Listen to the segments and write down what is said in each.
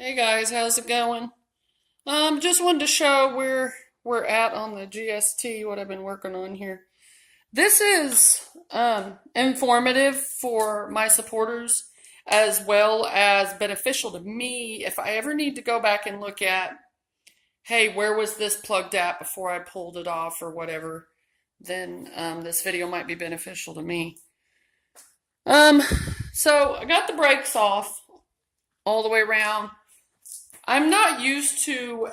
Hey guys, how's it going? Just wanted to show where we're at on the GST, what I've been working on here. This is informative for my supporters as well as beneficial to me if I ever need to go back and look at, hey, where was this plugged at before I pulled it off or whatever, then this video might be beneficial to me. Um, so I got the brakes off all the way around. I'm not used to,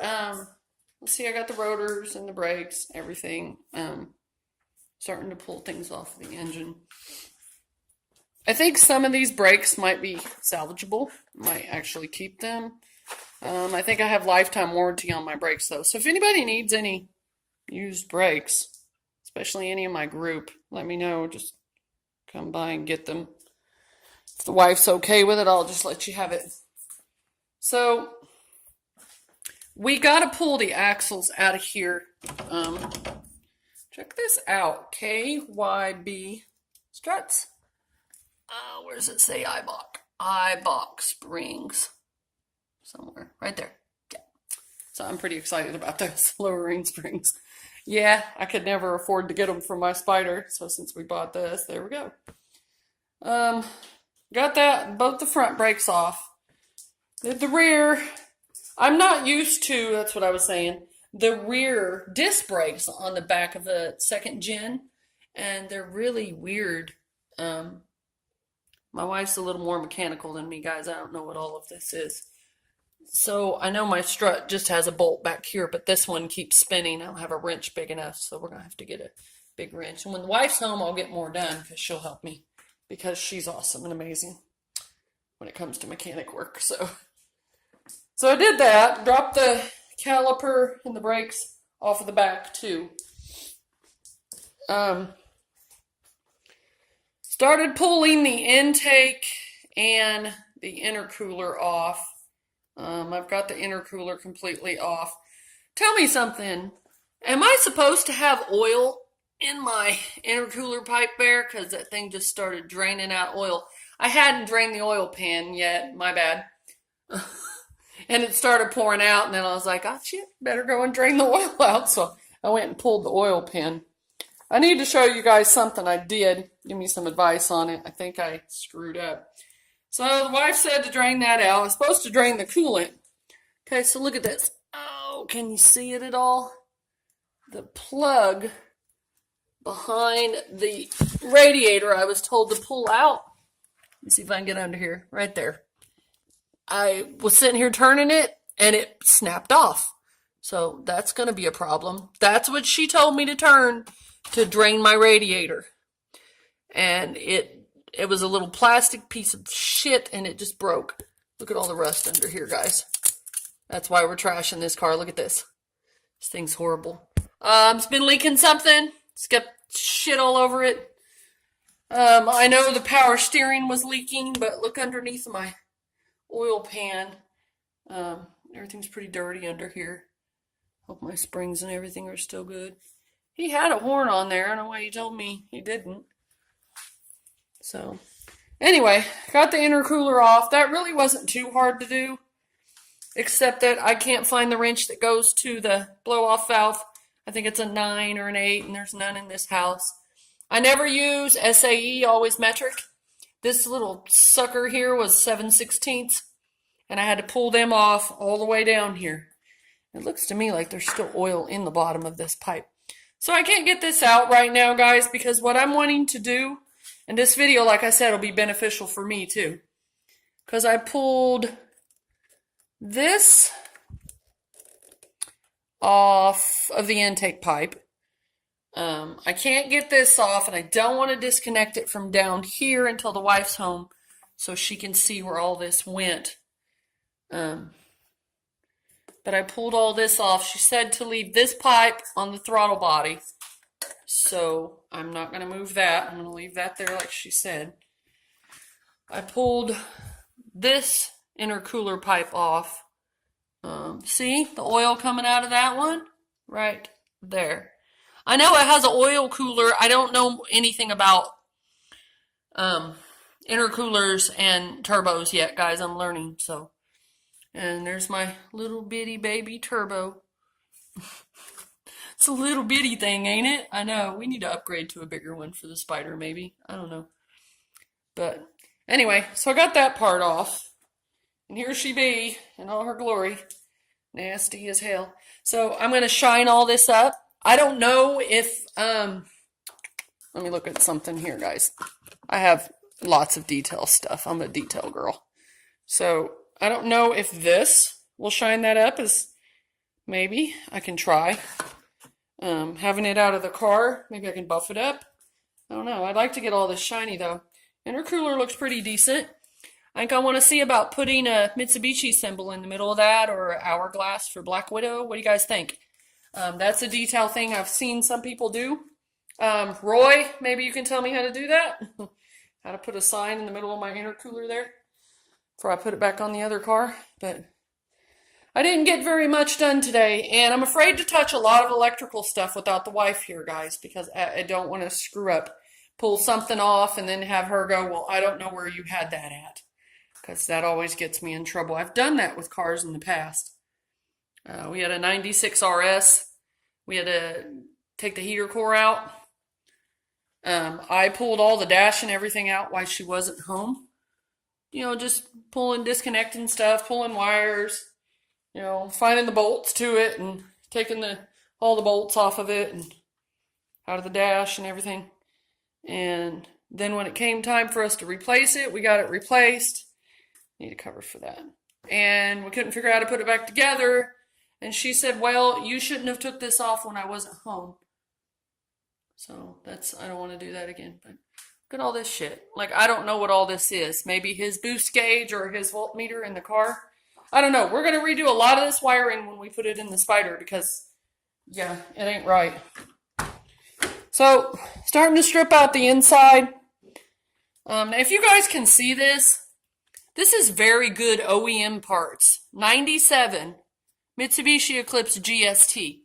let's see, I got the rotors and the brakes, everything, starting to pull things off the engine. I think some of these brakes might be salvageable, might actually keep them. I think I have lifetime warranty on my brakes though. So if anybody needs any used brakes, especially any of my group, let me know. Just come by and get them. If the wife's okay with it, I'll just let you have it. So we got to pull the axles out of here. Check this out. KYB struts. Where does it say Eibach? Eibach springs. Somewhere. Right there. Yeah. So I'm pretty excited about those lowering springs. Yeah, I could never afford to get them for my Spider. So since we bought this, there we go. Got that, both the front brakes off. Did the rear. I'm not used to, that's what I was saying, the rear disc brakes on the back of the second gen, and they're really weird. My wife's a little more mechanical than me, guys. I don't know what all of this is. So I know my strut just has a bolt back here, but this one keeps spinning. I don't have a wrench big enough, so we're going to have to get a big wrench. And when the wife's home, I'll get more done because she'll help me because she's awesome and amazing when it comes to mechanic work, So I did that, dropped the caliper and the brakes off of the back too. Started pulling the intake and the intercooler off. I've got the intercooler completely off. Tell me something. Am I supposed to have oil in my intercooler pipe there? Because that thing just started draining out oil. I hadn't drained the oil pan yet. My bad. And it started pouring out, and then I was like, oh shit, better go and drain the oil out. So I went and pulled the oil pan. I need to show you guys something I did. Give me some advice on it. I think I screwed up. So the wife said to drain that out. I was supposed to drain the coolant. Okay, so look at this. Oh, can you see it at all? The plug behind the radiator I was told to pull out. Let me see if I can get under here. Right there. I was sitting here turning it, and it snapped off. So that's going to be a problem. That's what she told me to turn to drain my radiator. And it was a little plastic piece of shit, and it just broke. Look at all the rust under here, guys. That's why we're trashing this car. Look at this. This thing's horrible. It's been leaking something. It's got shit all over it. I know the power steering was leaking, but look underneath my oil pan. Everything's pretty dirty under here. Hope my springs and everything are still good. He had a horn on there. I don't know why he told me he didn't. So, anyway, got the intercooler off. That really wasn't too hard to do, except that I can't find the wrench that goes to the blow-off valve. I think it's a 9 or an 8, and there's none in this house. I never use SAE, always metric. This little sucker here was 7/16, and I had to pull them off all the way down here. It looks to me like there's still oil in the bottom of this pipe. So I can't get this out right now, guys, because what I'm wanting to do, and this video, like I said, will be beneficial for me too, because I pulled this off of the intake pipe. I can't get this off, and I don't want to disconnect it from down here until the wife's home so she can see where all this went. But I pulled all this off. She said to leave this pipe on the throttle body, so I'm not going to move that. I'm going to leave that there like she said. I pulled this intercooler pipe off. See the oil coming out of that one? Right there. I know it has an oil cooler. I don't know anything about intercoolers and turbos yet, guys. I'm learning, so And there's my little bitty baby turbo. It's a little bitty thing, ain't it? I know. We need to upgrade to a bigger one for the Spider, maybe. I don't know. But anyway, so I got that part off. And here she be in all her glory. Nasty as hell. So I'm going to shine all this up. I don't know if, let me look at something here, guys. I have lots of detail stuff. I'm a detail girl. So I don't know if this will shine that up. As maybe I can try. Having it out of the car, maybe I can buff it up. I don't know. I'd like to get all this shiny though. Intercooler looks pretty decent. I think I want to see about putting a Mitsubishi symbol in the middle of that, or an hourglass for Black Widow. What do you guys think? That's a detail thing I've seen some people do. Roy, maybe you can tell me how to do that? How to put a sign in the middle of my intercooler there before I put it back on the other car. But I didn't get very much done today, and I'm afraid to touch a lot of electrical stuff without the wife here, guys, because I don't want to screw up, pull something off, and then have her go, well, I don't know where you had that at, because that always gets me in trouble. I've done that with cars in the past. We had a 96 RS. We had to take the heater core out. I pulled all the dash and everything out while she wasn't home. You know, just pulling, disconnecting stuff, pulling wires, you know, finding the bolts to it and taking all the bolts off of it and out of the dash and everything. And then when it came time for us to replace it, we got it replaced. Need a cover for that. And we couldn't figure out how to put it back together. And she said, well, you shouldn't have took this off when I wasn't home. So I don't want to do that again. But look at all this shit. Like, I don't know what all this is. Maybe his boost gauge or his voltmeter in the car. I don't know. We're going to redo a lot of this wiring when we put it in the Spider because, yeah, it ain't right. So, starting to strip out the inside. Now, if you guys can see this, this is very good OEM parts. 97 Mitsubishi Eclipse GST.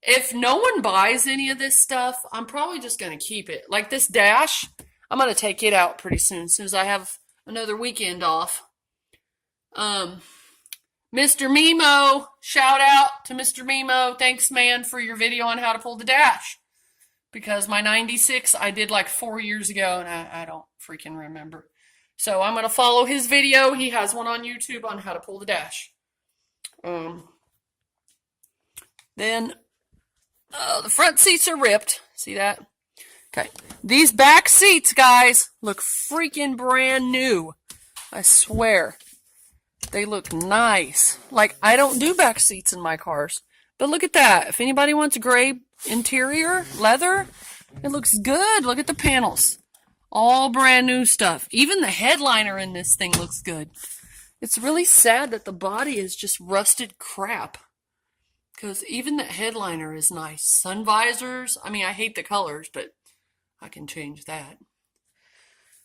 If no one buys any of this stuff, I'm probably just going to keep it. Like this dash, I'm going to take it out pretty soon as I have another weekend off. Mr. Mimo, shout out to Mr. Mimo. Thanks, man, for your video on how to pull the dash. Because my 96 I did like 4 years ago, and I don't freaking remember. So I'm going to follow his video. He has one on YouTube on how to pull the dash. Then the front seats are ripped. See that? Okay. These back seats, guys, look freaking brand new. I swear. They look nice. Like, I don't do back seats in my cars. But look at that. If anybody wants gray interior, leather, it looks good. Look at the panels. All brand new stuff. Even the headliner in this thing looks good. It's really sad that the body is just rusted crap. Because even the headliner is nice. Sun visors. I mean, I hate the colors, but I can change that.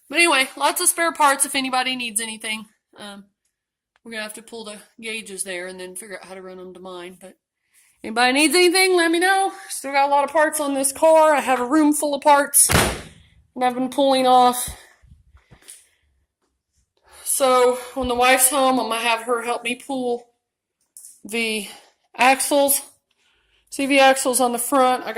But anyway, lots of spare parts if anybody needs anything. We're going to have to pull the gauges there and then figure out how to run them to mine. But anybody needs anything, let me know. Still got a lot of parts on this car. I have a room full of parts and I've been pulling off. So when the wife's home, I'm going to have her help me pull the axles, CV axles on the front. I got